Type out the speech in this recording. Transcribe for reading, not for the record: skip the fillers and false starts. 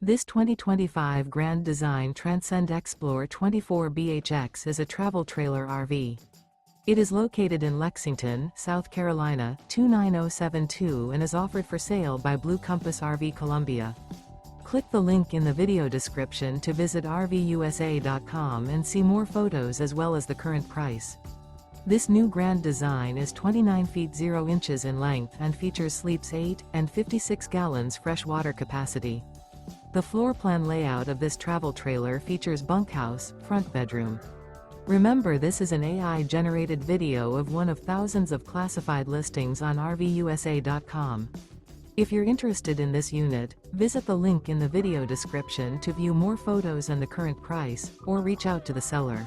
This 2025 Grand Design Transcend Xplor 24BHX is a travel trailer RV. It is located in Lexington, South Carolina, 29072 and is offered for sale by Blue Compass RV Columbia. Click the link in the video description to visit RVUSA.com and see more photos as well as the current price. This new Grand Design is 29 feet 0 inches in length and features sleeps 8 and 56 gallons fresh water capacity. The floor plan layout of this travel trailer features bunkhouse, front bedroom. Remember, this is an AI-generated video of one of thousands of classified listings on RVUSA.com. If you're interested in this unit, visit the link in the video description to view more photos and the current price, or reach out to the seller.